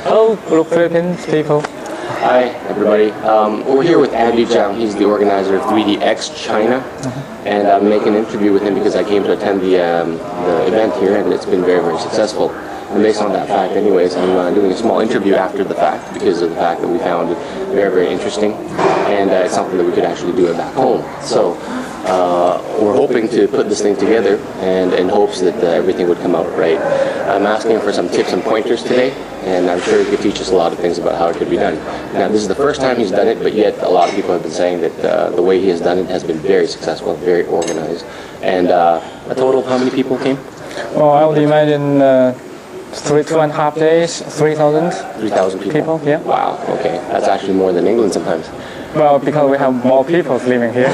Hello, Philippines people. Hi, everybody. We're here with Jiang. He's the organizer of 3DX China, and I'm making an interview with him because I came to attend the event here, and it's been very, very successful. And based on that fact, anyways, I'm doing a small interview after the fact because of the fact that we found it very, very interesting, and it's something that we could actually do it back home. So we're hoping to put this thing together, and in hopes that everything would come out right. I'm asking for some tips and pointers today, and I'm sure he could teach us a lot of things about how it could be done. Now, this is the first time he's done it, but yet a lot of people have been saying that the way he has done it has been very successful, very organized. And a total of how many people came? Well, I would imagine 2.5 days, 3,000. 3,000 people? Yeah. Wow, okay. That's actually more than England sometimes. Well, because we have more people living here.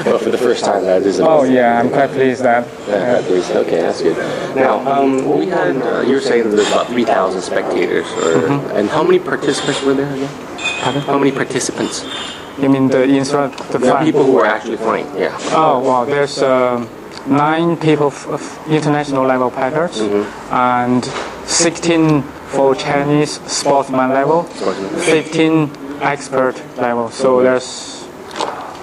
Well, for the first time, that is amazing. Oh, yeah, I'm quite pleased that. Yeah, pleased. Okay, that's good. Now, we had, you were saying that there's about 3,000 spectators, and how many participants were there again? Pardon? How many participants? You mean the people who were actually flying, yeah. Oh, well, there's 9 people of international level pilots, and 16 for Chinese sportsman level, 15 expert level, so there's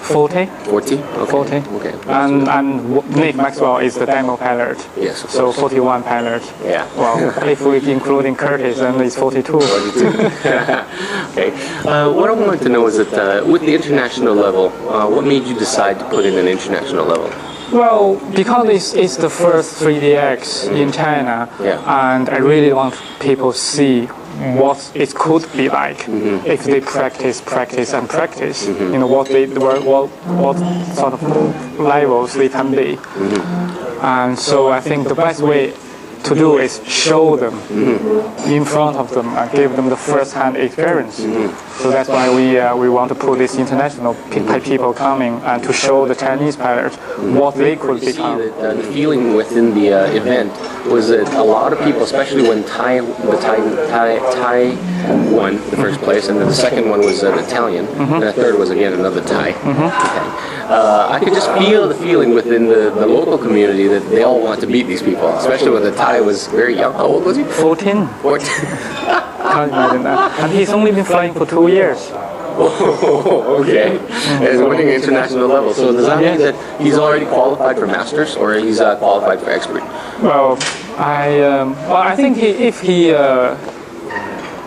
40. 40? Okay. 40. Okay. And Nick Maxwell is the demo pilot. Yes. So 41 pilots. Yeah. Well, if we including Curtis, then it's 42. 42. Okay. What I wanted to know is that with the international level, what made you decide to put in an international level? Well, because it's the first 3DX in China, and I really want people to see what it could be like if they practice, you know, what sort of levels they can be. And so I think the best way to do is show them in front of them and give them the first-hand experience. So that's why we want to put this international people coming and to show the Chinese pilots what they could become. The feeling within the event was that a lot of people, especially when Thai won the first place, and then the second one was an Italian, and the third was again another Thai. I could just feel the feeling within the local community that they all want to beat these people, especially when the Thai was very young. How old was he? 14. 14. Can't imagine that. And he's only been flying for 2 years. Oh, okay. And he's winning international level. So does that mean that he's already qualified for masters, or he's qualified for expert? Well, I think if he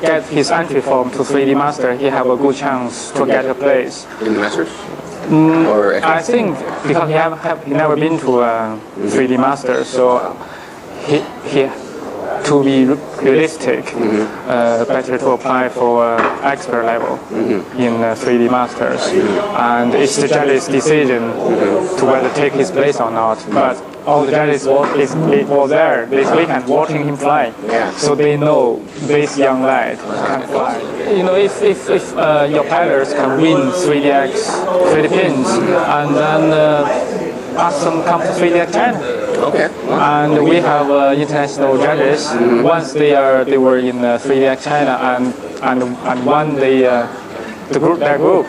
gets his entry form to 3D master, he have a good chance to get a place. In the masters? I think because he never been to a 3D master, so he to be realistic, better to apply for expert level in 3D masters, and it's the judge's decision to whether take his place or not. But all the judges were there this weekend watching him fly, so they know this young lad can fly. You know, if your pilots can win 3DX Philippines, and then ask them come to 3DX China. Okay. And we have international judges. Once they were in 3DX China and won their group,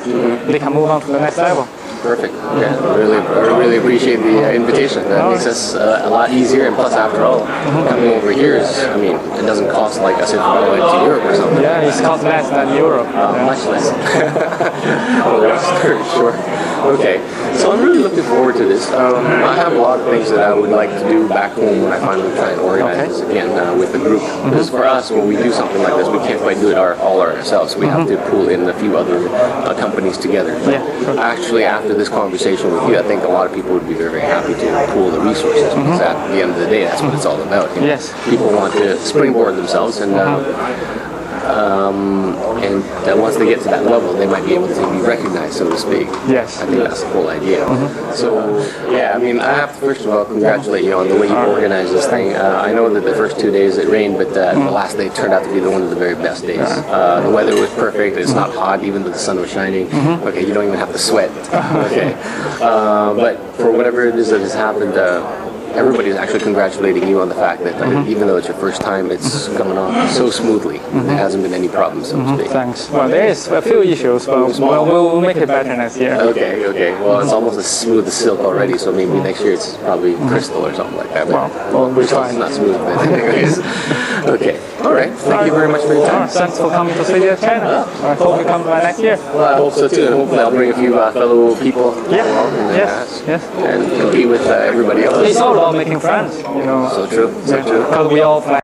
they can move on to the next level. Perfect. Yeah, I really appreciate the invitation. That makes us a lot easier, and plus, after all, coming over here is, I mean, it doesn't cost like us if we go to Europe or something. Yeah, it costs less than Europe. Much less. Oh, that's very sure. Okay, so I'm really looking forward to this. I have a lot of things that I would like to do back home when I finally try and organize this again with the group. Because for us, when we do something like this, we can't quite do it all ourselves. We have to pull in a few other companies together. But actually, after this conversation with you, I think a lot of people would be very, very happy to pool the resources. Because at the end of the day, that's what it's all about. You know? Yes. People want to springboard themselves, and once they get to that level, they might be able to be recognized, so to speak. Yes. I think that's the whole idea. So, yeah, I mean, I have to first of all congratulate you on the way you organized this thing. I know that the first 2 days it rained, but the last day turned out to be one of the very best days. The weather was perfect. It's not hot, even though the sun was shining. Okay, you don't even have to sweat. Okay. But for whatever it is that has happened, everybody's actually congratulating you on the fact that even though it's your first time, it's gone off so smoothly. There hasn't been any problems, so to speak. Thanks. Well, there is a few issues, but we'll make it better next year. Okay. Well, it's almost as smooth as silk already, so maybe next year it's probably crystal or something like that. Well, we'll try. It's not smooth, but anyways. Okay. All right. Thank you very much for your time. Thanks for coming to City of China. I hope you come by next year. Well, I hope so too, and hopefully I'll bring a few fellow people along Yes. and compete with everybody else. It's all about making friends, you know. So true. Because we all fly.